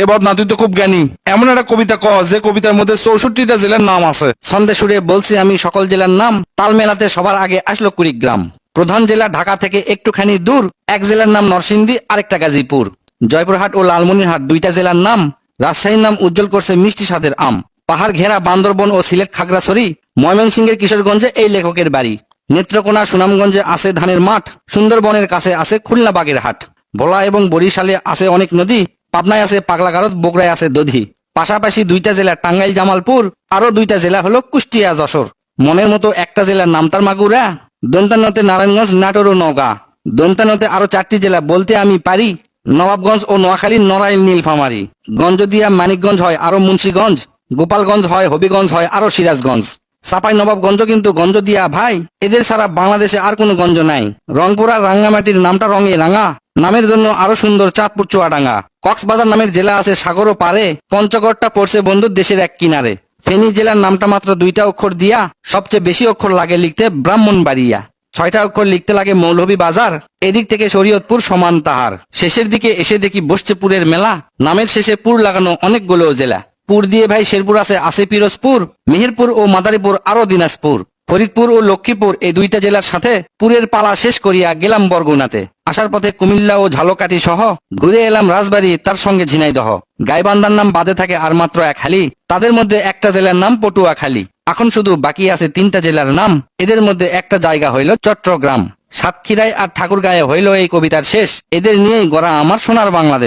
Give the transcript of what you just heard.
এবার না তুই তো খুব জ্ঞানী, এমন একটা কবিতা ক যে কবিতার মধ্যে 64টা জেলার নাম আছে। ছন্দে সুরে বলছি আমি সকল জেলার নাম, তাল মেলাতে সবার আগে আসলো কুড়িগ্রাম। প্রধান জেলা ঢাকা থেকে একটুখানি দূর, এক জেলার নাম নরসিংদী, আরেকটা গাজীপুর। জয়পুরহাট ও লালমনিরহাট দুইটা জেলার নাম, রাজশাহীর নাম উজ্জ্বল করছে মিষ্টি স্বাদের আম। পাহাড় ঘেরা বান্দরবন ও সিলেট খাগড়াছড়ি, ময়মনসিংহের কিশোরগঞ্জে এই লেখকের বাড়ি। নেত্রকোনা সুনামগঞ্জে আছে ধানের মাঠ, সুন্দরবনের কাছে আছে খুলনা বাগের হাট। ভোলা এবং বরিশালে আছে অনেক নদী, পাবনায় আছে পাগলাগারদ, বগুড়ায় আছে দধি। পাশাপাশি দুইটা জেলা টাঙ্গাইল জামালপুর, আরো দুইটা জেলা হলো কুষ্টিয়া যশোর। মনের মতো একটা জেলার নাম তার মাগুরা, দন্তানতে নারায়ণগঞ্জ, নাটোর ও নওগাঁ। দন্তানতে আরো 4টি জেলা বলতে আমি পারি, নবাবগঞ্জ ও নোয়াখালী, নড়াইল, নীলফামারী। গঞ্জদিয়া মানিকগঞ্জ হয় আরো মুন্সিগঞ্জ, গোপালগঞ্জ হয়, হবিগঞ্জ হয় আরো সিরাজগঞ্জ। চাপাই নবাবগঞ্জ কিন্তু গঞ্জ দিয়া ভাই, এদের ছাড়া বাংলাদেশে আর কোনো গঞ্জ নাই। রংপুর আর রাঙ্গামাটির নামটা রঙে রাঙা, নামের জন্য আরো সুন্দর চাঁদপুর চুয়াডাঙ্গা। কক্সবাজার নামের জেলা আছে সাগরও পারে, পঞ্চগড়টা পড়ছে বন্ধু দেশের এক কিনারে। ফেনী জেলার নামটা মাত্র 2টা অক্ষর দিয়া, সবচেয়ে বেশি অক্ষর লাগে লিখতে ব্রাহ্মণবাড়িয়া। 6টা অক্ষর লিখতে লাগে মৌলভী বাজার, এদিক থেকে শরীয়তপুর সমান তাহার। শেষের দিকে এসে দেখি বসছে পুরের মেলা, নামের শেষে পুর লাগানো অনেকগুলো জেলা। পুর দিয়ে ভাই শেরপুর আছে পিরোজপুর, মেহেরপুর ও মাদারীপুর, আরো দিনাজপুর। ফরিদপুর ও লক্ষ্মীপুর এই দুইটা জেলার সাথে পুরের পালা শেষ করিয়া গেলাম বরগুনাতে। আসার পথে কুমিল্লা ও ঝালকাঠি সহ ঘুরে এলাম রাজবাড়ী, তার সঙ্গে ঝিনাইদহ। গাইবান্ধার নাম বাদে থাকে আর মাত্র এক হালি, তাদের মধ্যে একটা জেলার নাম পটুয়াখালী। এখন শুধু বাকি আছে 3টা জেলার নাম, এদের মধ্যে একটা জায়গা হইল চট্টগ্রাম। সাতক্ষীরায় আর ঠাকুরগাঁয়ে হইল এই কবিতার শেষ। এদের নিয়েই গড়া আমার সোনার বাংলাদেশ।